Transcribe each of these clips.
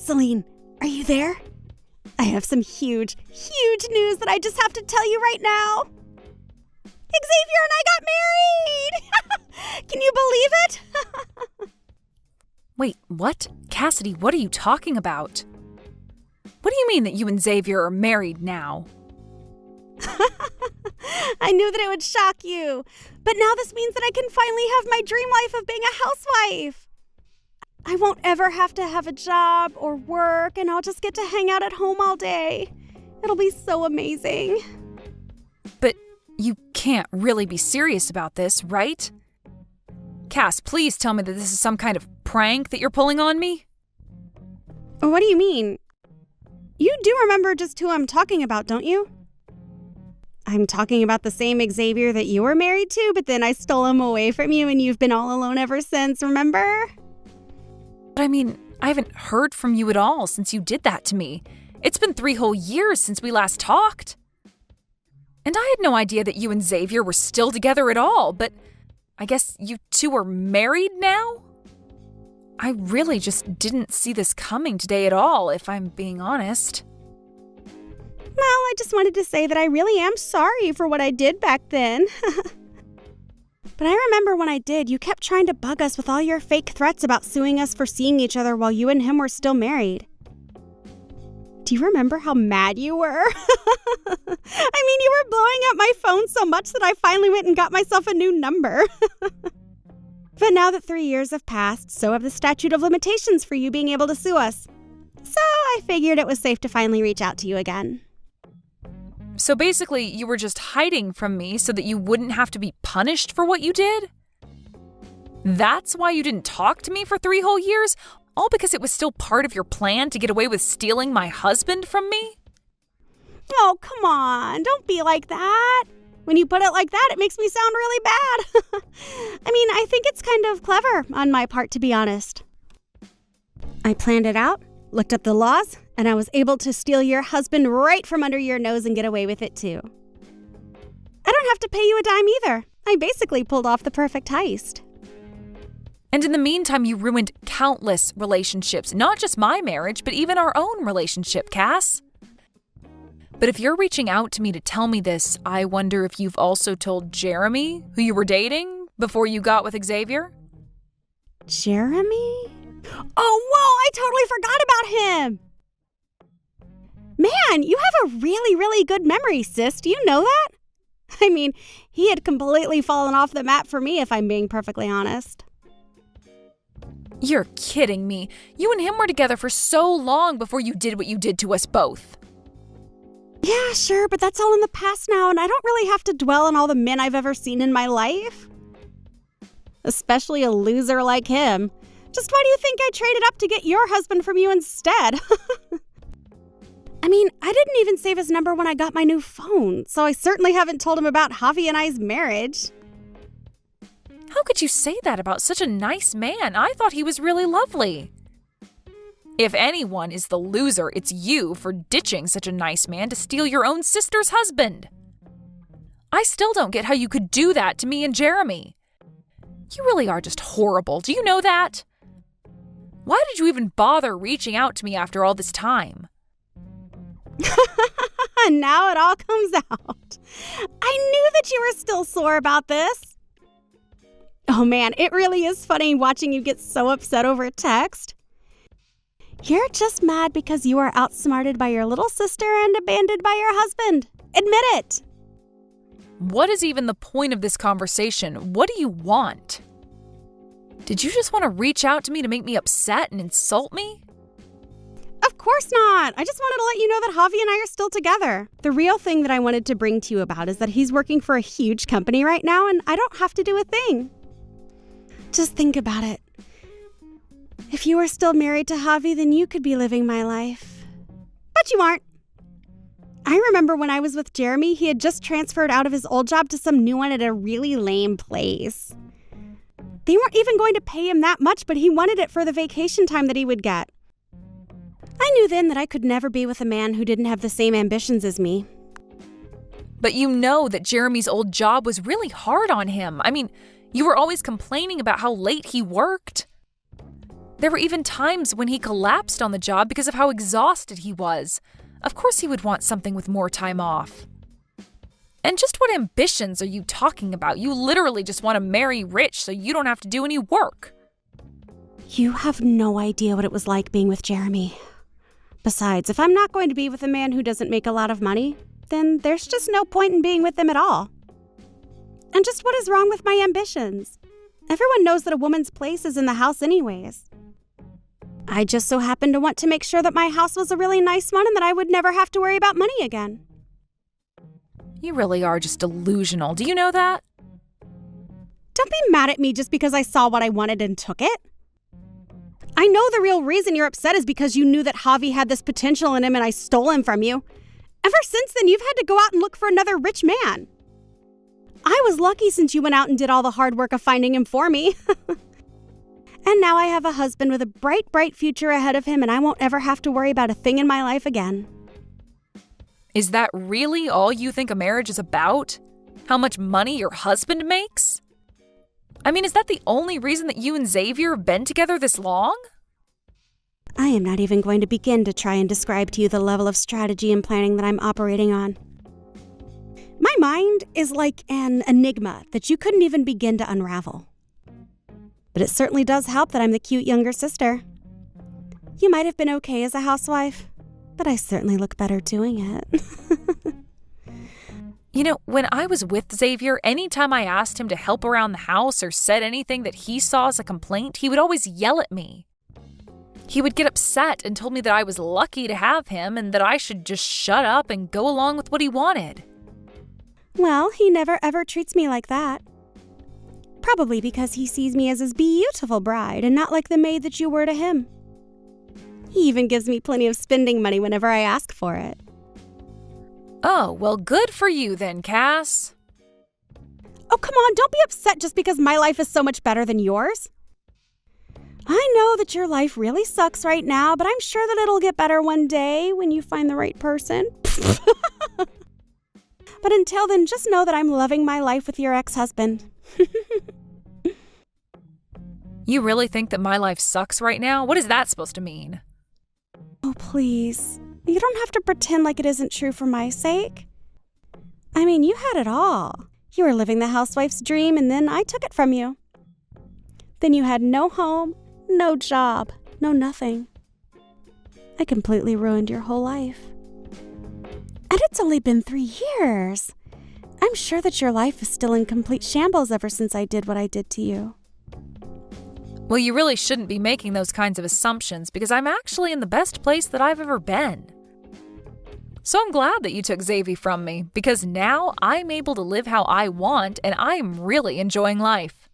Celine, are you there? I have some huge news that I just have to tell you right now. Xavier and I got married! Can you believe it? Wait, what? Cassidy, what are you talking about? What do you mean that you and Xavier are married now? I knew that it would shock you. But now this means that I can finally have my dream life of being a housewife. I won't ever have to have a job or work, and I'll just get to hang out at home all day. It'll be so amazing. But you can't really be serious about this, right? Cass, please tell me that this is some kind of prank that you're pulling on me? What do you mean? You do remember just who I'm talking about, don't you? I'm talking about the same Xavier that you were married to, but then I stole him away from you and you've been all alone ever since, remember? But I mean, I haven't heard from you at all since you did that to me. It's been 3 whole years since we last talked. And I had no idea that you and Xavier were still together at all, but I guess you two are married now? I really just didn't see this coming today at all, if I'm being honest. Well, I just wanted to say that I really am sorry for what I did back then. But I remember when I did, you kept trying to bug us with all your fake threats about suing us for seeing each other while you and him were still married. Do you remember how mad you were? I mean, you were blowing up my phone so much that I finally went and got myself a new number. But now that 3 years have passed, so have the statute of limitations for you being able to sue us. So I figured it was safe to finally reach out to you again. So basically, you were just hiding from me so that you wouldn't have to be punished for what you did? That's why you didn't talk to me for 3 whole years? All because it was still part of your plan to get away with stealing my husband from me? Oh, come on. Don't be like that. When you put it like that, it makes me sound really bad. I mean, I think it's kind of clever on my part, to be honest. I planned it out, looked up the laws, and I was able to steal your husband right from under your nose and get away with it, too. I don't have to pay you a dime either. I basically pulled off the perfect heist. And in the meantime, you ruined countless relationships, not just my marriage, but even our own relationship, Cass. But if you're reaching out to me to tell me this, I wonder if you've also told Jeremy, who you were dating, before you got with Xavier? Jeremy? Oh, whoa, I totally forgot about him! Man, you have a really good memory, sis. Do you know that? I mean, he had completely fallen off the map for me, if I'm being perfectly honest. You're kidding me. You and him were together for so long before you did what you did to us both. Yeah, sure, but that's all in the past now, and I don't really have to dwell on all the men I've ever seen in my life. Especially a loser like him. Just why do you think I traded up to get your husband from you instead? I mean, I didn't even save his number when I got my new phone, so I certainly haven't told him about Javi and I's marriage. How could you say that about such a nice man? I thought he was really lovely. If anyone is the loser, it's you for ditching such a nice man to steal your own sister's husband. I still don't get how you could do that to me and Jeremy. You really are just horrible. Do you know that? Why did you even bother reaching out to me after all this time? Now it all comes out. I knew that you were still sore about this. Oh man, it really is funny watching you get so upset over a text. You're just mad because you are outsmarted by your little sister and abandoned by your husband. Admit it. What is even the point of this conversation? What do you want? Did you just want to reach out to me to make me upset and insult me? Of course not. I just wanted to let you know that Javi and I are still together. The real thing that I wanted to bring to you about is that he's working for a huge company right now and I don't have to do a thing. Just think about it. If you were still married to Javi, then you could be living my life. But you aren't. I remember when I was with Jeremy, he had just transferred out of his old job to some new one at a really lame place. They weren't even going to pay him that much, but he wanted it for the vacation time that he would get. I knew then that I could never be with a man who didn't have the same ambitions as me. But you know that Jeremy's old job was really hard on him. I mean, you were always complaining about how late he worked. There were even times when he collapsed on the job because of how exhausted he was. Of course he would want something with more time off. And just what ambitions are you talking about? You literally just want to marry rich so you don't have to do any work. You have no idea what it was like being with Jeremy. Besides, if I'm not going to be with a man who doesn't make a lot of money, then there's just no point in being with him at all. And just what is wrong with my ambitions? Everyone knows that a woman's place is in the house anyways. I just so happened to want to make sure that my house was a really nice one and that I would never have to worry about money again. You really are just delusional. Do you know that? Don't be mad at me just because I saw what I wanted and took it. I know the real reason you're upset is because you knew that Javi had this potential in him and I stole him from you. Ever since then, you've had to go out and look for another rich man. I was lucky since you went out and did all the hard work of finding him for me. And now I have a husband with a bright, bright future ahead of him, and I won't ever have to worry about a thing in my life again. Is that really all you think a marriage is about? How much money your husband makes? I mean, is that the only reason that you and Xavier have been together this long? I am not even going to begin to try and describe to you the level of strategy and planning that I'm operating on. My mind is like an enigma that you couldn't even begin to unravel. But it certainly does help that I'm the cute younger sister. You might have been okay as a housewife, but I certainly look better doing it. You know, when I was with Xavier, anytime I asked him to help around the house or said anything that he saw as a complaint, he would always yell at me. He would get upset and told me that I was lucky to have him and that I should just shut up and go along with what he wanted. Well, he never ever treats me like that. Probably because he sees me as his beautiful bride and not like the maid that you were to him. He even gives me plenty of spending money whenever I ask for it. Oh, well, good for you then, Cass. Oh, come on, don't be upset just because my life is so much better than yours. I know that your life really sucks right now, but I'm sure that it'll get better one day when you find the right person. But until then, just know that I'm loving my life with your ex-husband. You really think that my life sucks right now? What is that supposed to mean? Oh, please. You don't have to pretend like it isn't true for my sake. I mean, you had it all. You were living the housewife's dream, and then I took it from you. Then you had no home, no job, no nothing. I completely ruined your whole life. And it's only been 3 years. I'm sure that your life is still in complete shambles ever since I did what I did to you. Well, you really shouldn't be making those kinds of assumptions because I'm actually in the best place that I've ever been. So I'm glad that you took Xavier from me because now I'm able to live how I want and I'm really enjoying life.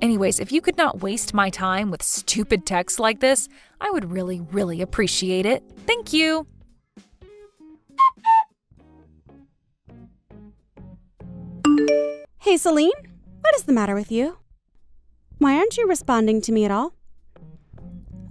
Anyways, if you could not waste my time with stupid texts like this, I would really, really appreciate it. Thank you. Hey, Celine, what is the matter with you? Why aren't you responding to me at all?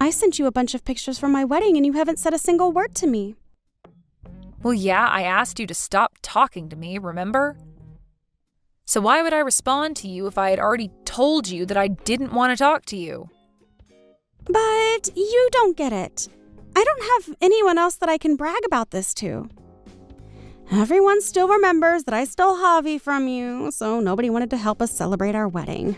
I sent you a bunch of pictures from my wedding and you haven't said a single word to me. Well, yeah, I asked you to stop talking to me, remember? So why would I respond to you if I had already told you that I didn't want to talk to you? But you don't get it. I don't have anyone else that I can brag about this to. Everyone still remembers that I stole Javi from you, so nobody wanted to help us celebrate our wedding.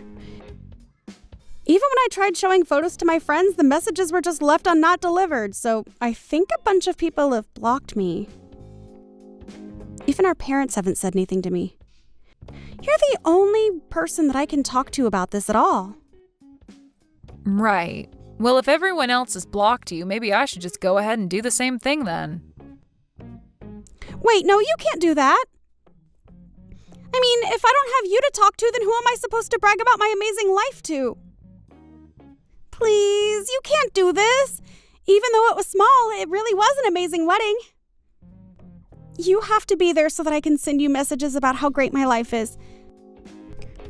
Even when I tried showing photos to my friends, the messages were just left on not delivered, so I think a bunch of people have blocked me. Even our parents haven't said anything to me. You're the only person that I can talk to about this at all. Right. Well, if everyone else has blocked you, maybe I should just go ahead and do the same thing then. Wait, no, you can't do that. I mean, if I don't have you to talk to, then who am I supposed to brag about my amazing life to? Please, you can't do this. Even though it was small, it really was an amazing wedding. You have to be there so that I can send you messages about how great my life is.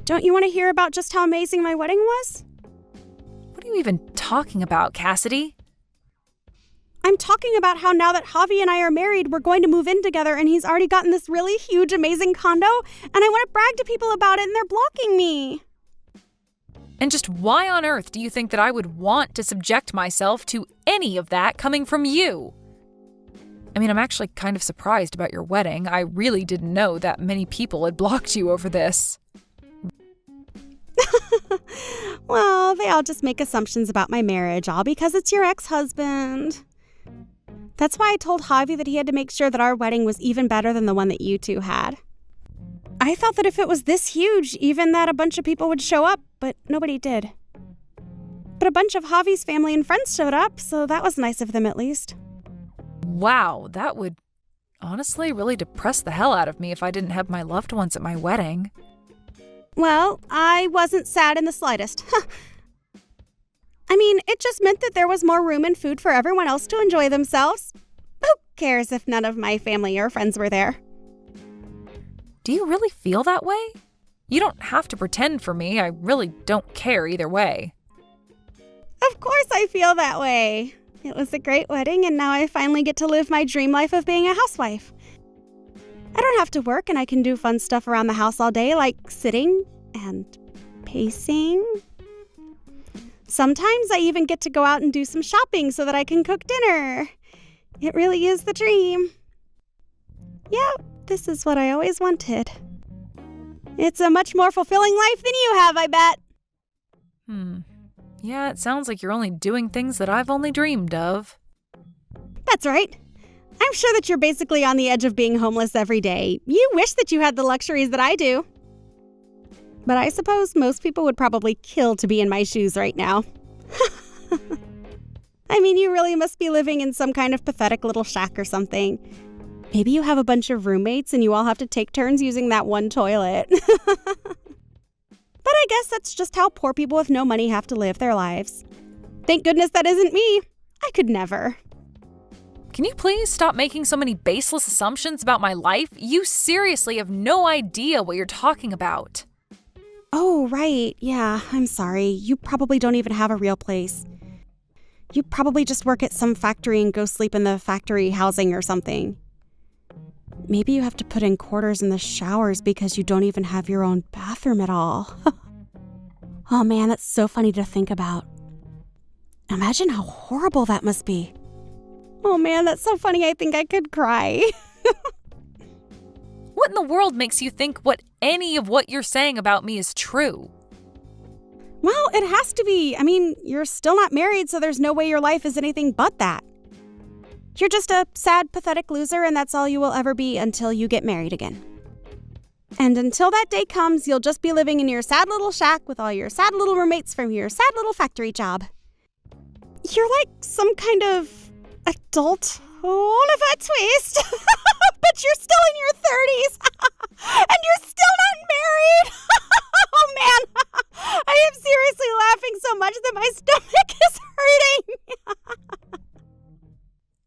Don't you want to hear about just how amazing my wedding was? What are you even talking about, Cassidy? I'm talking about how now that Javi and I are married, we're going to move in together and he's already gotten this really huge, amazing condo, and I want to brag to people about it and they're blocking me. And just why on earth do you think that I would want to subject myself to any of that coming from you? I mean, I'm actually kind of surprised about your wedding. I really didn't know that many people had blocked you over this. Well, they all just make assumptions about my marriage, all because it's your ex-husband. That's why I told Javi that he had to make sure that our wedding was even better than the one that you two had. I thought that if it was this huge, even that a bunch of people would show up, but nobody did. But a bunch of Javi's family and friends showed up, so that was nice of them at least. Wow, that would honestly really depress the hell out of me if I didn't have my loved ones at my wedding. Well, I wasn't sad in the slightest. I mean, it just meant that there was more room and food for everyone else to enjoy themselves. Who cares if none of my family or friends were there? Do you really feel that way? You don't have to pretend for me. I really don't care either way. Of course I feel that way. It was a great wedding, and now I finally get to live my dream life of being a housewife. I don't have to work, and I can do fun stuff around the house all day, like sitting and pacing. Sometimes I even get to go out and do some shopping so that I can cook dinner. It really is the dream. Yeah, this is what I always wanted. It's a much more fulfilling life than you have, I bet. Yeah, it sounds like you're only doing things that I've only dreamed of. That's right. I'm sure that you're basically on the edge of being homeless every day. You wish that you had the luxuries that I do. But I suppose most people would probably kill to be in my shoes right now. I mean, you really must be living in some kind of pathetic little shack or something. Maybe you have a bunch of roommates and you all have to take turns using that one toilet. But I guess that's just how poor people with no money have to live their lives. Thank goodness that isn't me. I could never. Can you please stop making so many baseless assumptions about my life? You seriously have no idea what you're talking about. Oh, right. Yeah, I'm sorry. You probably don't even have a real place. You probably just work at some factory and go sleep in the factory housing or something. Maybe you have to put in quarters in the showers because you don't even have your own bathroom at all. Oh man, that's so funny to think about. Imagine how horrible that must be. Oh man, that's so funny. I think I could cry. What in the world makes you think any of what you're saying about me is true? Well, it has to be. I mean, you're still not married, so there's no way your life is anything but that. You're just a sad, pathetic loser, and that's all you will ever be until you get married again. And until that day comes, you'll just be living in your sad little shack with all your sad little roommates from your sad little factory job. You're like some kind of adult Oliver Twist, but you're still in your 30s, and you're still not married. Oh man, I am seriously laughing so much that my stomach is hurting.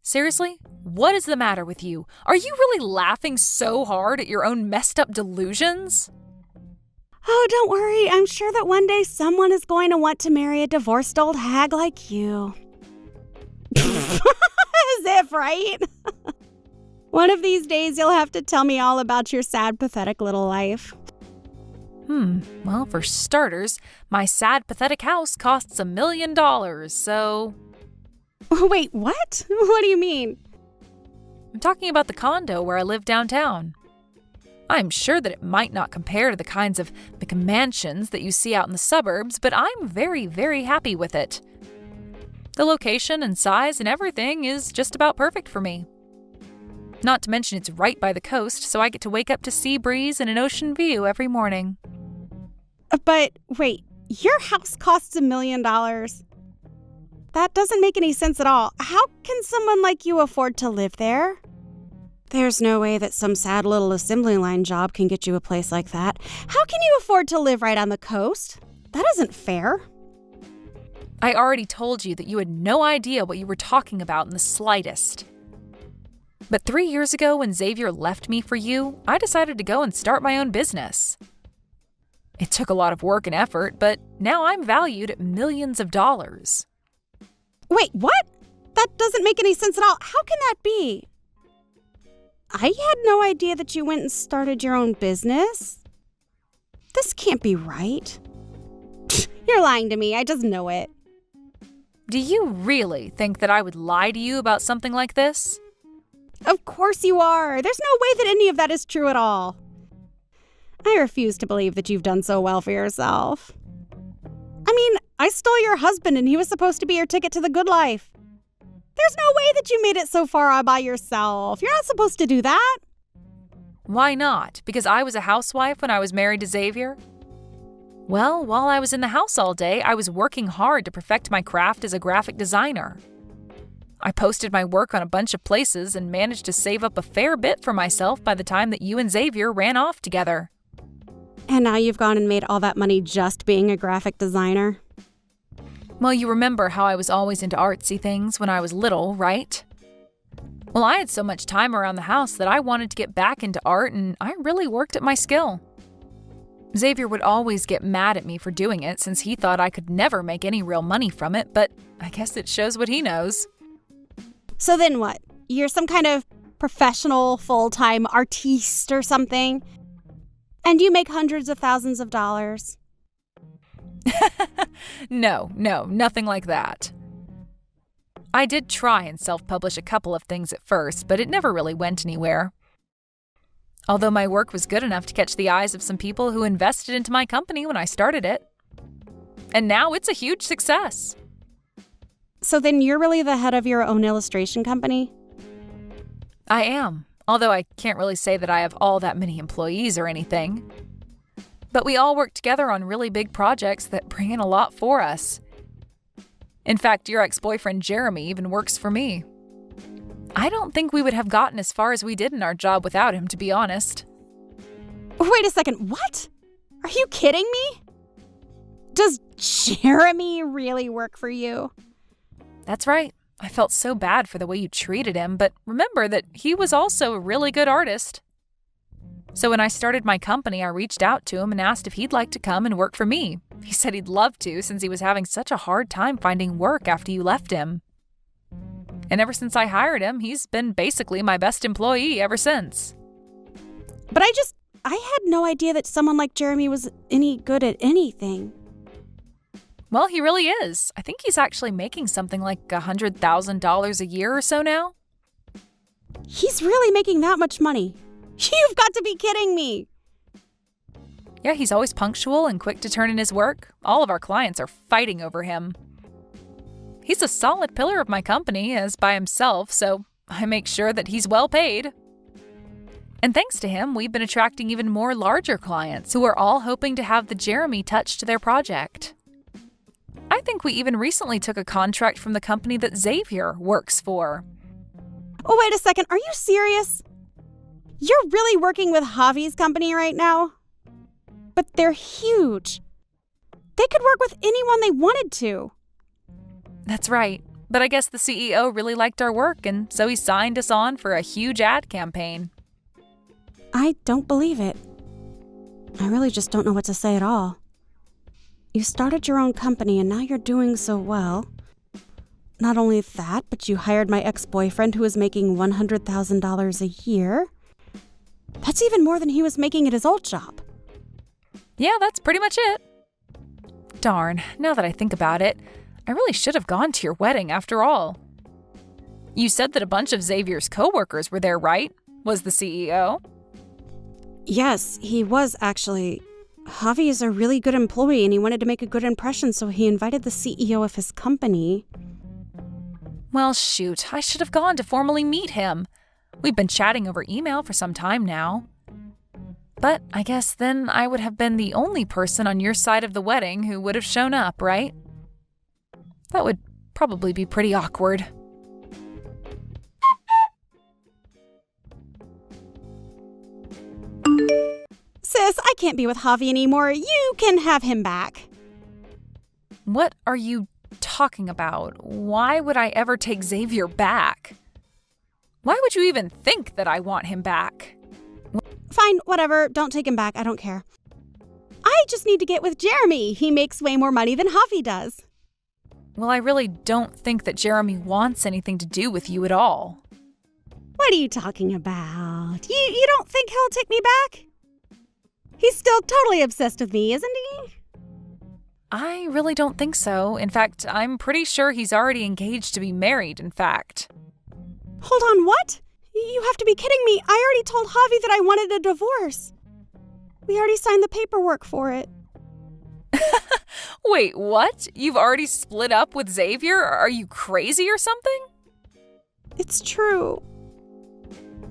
Seriously? What is the matter with you? Are you really laughing so hard at your own messed up delusions? Oh, don't worry. I'm sure that one day someone is going to want to marry a divorced old hag like you. As if, right? One of these days you'll have to tell me all about your sad, pathetic little life. Well, for starters, my sad, pathetic house costs $1 million, so... Wait, what? What do you mean? I'm talking about the condo where I live downtown. I'm sure that it might not compare to the kinds of McMansions that you see out in the suburbs, but I'm very, very happy with it. The location and size and everything is just about perfect for me. Not to mention it's right by the coast, so I get to wake up to sea breeze and an ocean view every morning. But wait, your house costs $1 million? That doesn't make any sense at all. How can someone like you afford to live there? There's no way that some sad little assembly line job can get you a place like that. How can you afford to live right on the coast? That isn't fair. I already told you that you had no idea what you were talking about in the slightest. But 3 years ago, when Xavier left me for you, I decided to go and start my own business. It took a lot of work and effort, but now I'm valued at millions of dollars. Wait, what? That doesn't make any sense at all. How can that be? I had no idea that you went and started your own business. This can't be right. You're lying to me. I just know it. Do you really think that I would lie to you about something like this? Of course you are. There's no way that any of that is true at all. I refuse to believe that you've done so well for yourself. I mean, I stole your husband and he was supposed to be your ticket to the good life. There's no way that you made it so far all by yourself. You're not supposed to do that. Why not? Because I was a housewife when I was married to Xavier? Well, while I was in the house all day, I was working hard to perfect my craft as a graphic designer. I posted my work on a bunch of places and managed to save up a fair bit for myself by the time that you and Xavier ran off together. And now you've gone and made all that money just being a graphic designer? Well, you remember how I was always into artsy things when I was little, right? Well, I had so much time around the house that I wanted to get back into art, and I really worked at my skill. Xavier would always get mad at me for doing it since he thought I could never make any real money from it, but I guess it shows what he knows. So then what? You're some kind of professional, full-time artiste or something? And you make hundreds of thousands of dollars? No, nothing like that. I did try and self-publish a couple of things at first, but it never really went anywhere. Although my work was good enough to catch the eyes of some people who invested into my company when I started it. And now it's a huge success. So then you're really the head of your own illustration company? I am, although I can't really say that I have all that many employees or anything. But we all work together on really big projects that bring in a lot for us. In fact, your ex-boyfriend Jeremy even works for me. I don't think we would have gotten as far as we did in our job without him, to be honest. Wait a second, what? Are you kidding me? Does Jeremy really work for you? That's right. I felt so bad for the way you treated him, but remember that he was also a really good artist. So when I started my company, I reached out to him and asked if he'd like to come and work for me. He said he'd love to since he was having such a hard time finding work after you left him. And ever since I hired him, he's been basically my best employee ever since. But I had no idea that someone like Jeremy was any good at anything. Well, he really is. I think he's actually making something like $100,000 a year or so now. He's really making that much money. You've got to be kidding me. Yeah, he's always punctual and quick to turn in his work. All of our clients are fighting over him. He's a solid pillar of my company as by himself, so I make sure that he's well paid. And thanks to him, we've been attracting even more larger clients who are all hoping to have the Jeremy touch to their project. I think we even recently took a contract from the company that Xavier works for. Oh, wait a second. Are you serious? You're really working with Javi's company right now? But they're huge. They could work with anyone they wanted to. That's right. But I guess the CEO really liked our work, and so he signed us on for a huge ad campaign. I don't believe it. I really just don't know what to say at all. You started your own company and now you're doing so well. Not only that, but you hired my ex-boyfriend who was making $100,000 a year. That's even more than he was making at his old job. Yeah, that's pretty much it. Darn, now that I think about it, I really should have gone to your wedding after all. You said that a bunch of Xavier's coworkers were there, right? Was the CEO? Yes, he was actually. Javi is a really good employee and he wanted to make a good impression, so he invited the CEO of his company. Well, shoot, I should have gone to formally meet him. We've been chatting over email for some time now. But I guess then I would have been the only person on your side of the wedding who would have shown up, right? That would probably be pretty awkward. Sis, I can't be with Javi anymore. You can have him back. What are you talking about? Why would I ever take Xavier back? Why would you even think that I want him back? Fine, whatever. Don't take him back. I don't care. I just need to get with Jeremy. He makes way more money than Javi does. Well, I really don't think that Jeremy wants anything to do with you at all. What are you talking about? You don't think he'll take me back? He's still totally obsessed with me, isn't he? I really don't think so. In fact, I'm pretty sure he's already engaged to be married, in fact. Hold on, what? You have to be kidding me. I already told Javi that I wanted a divorce. We already signed the paperwork for it. Wait, what? You've already split up with Xavier? Are you crazy or something? It's true.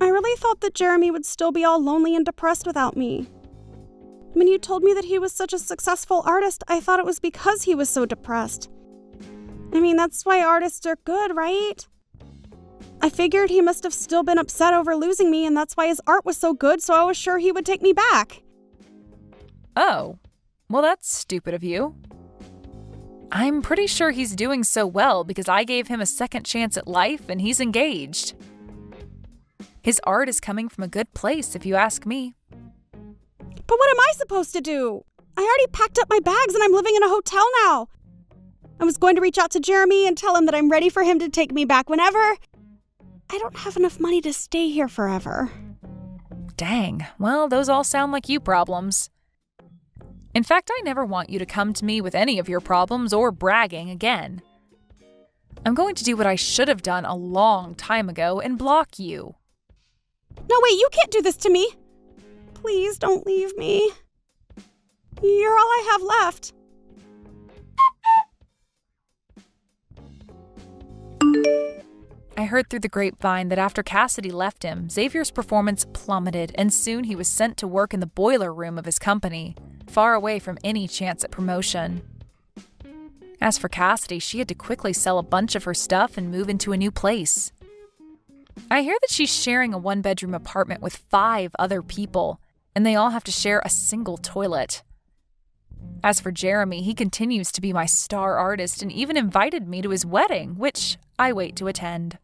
I really thought that Jeremy would still be all lonely and depressed without me. When you told me that he was such a successful artist, I thought it was because he was so depressed. I mean, that's why artists are good, right? I figured he must have still been upset over losing me, and that's why his art was so good, so I was sure he would take me back. Oh, well, that's stupid of you. I'm pretty sure he's doing so well because I gave him a second chance at life and he's engaged. His art is coming from a good place, if you ask me. But what am I supposed to do? I already packed up my bags and I'm living in a hotel now. I was going to reach out to Jeremy and tell him that I'm ready for him to take me back whenever. I don't have enough money to stay here forever. Dang, well, those all sound like you problems. In fact, I never want you to come to me with any of your problems or bragging again. I'm going to do what I should have done a long time ago and block you. No, wait, you can't do this to me. Please don't leave me. You're all I have left. I heard through the grapevine that after Cassidy left him, Xavier's performance plummeted, and soon he was sent to work in the boiler room of his company, far away from any chance at promotion. As for Cassidy, she had to quickly sell a bunch of her stuff and move into a new place. I hear that she's sharing a one-bedroom apartment with 5 other people, and they all have to share a single toilet. As for Jeremy, he continues to be my star artist and even invited me to his wedding, which I wait to attend.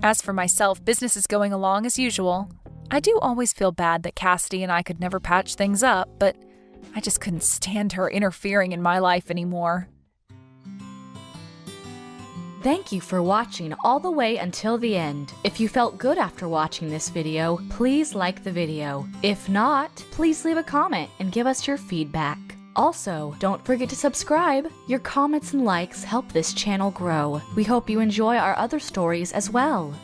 As for myself, business is going along as usual. I do always feel bad that Cassidy and I could never patch things up, but I just couldn't stand her interfering in my life anymore. Thank you for watching all the way until the end. If you felt good after watching this video, please like the video. If not, please leave a comment and give us your feedback. Also, don't forget to subscribe. Your comments and likes help this channel grow. We hope you enjoy our other stories as well.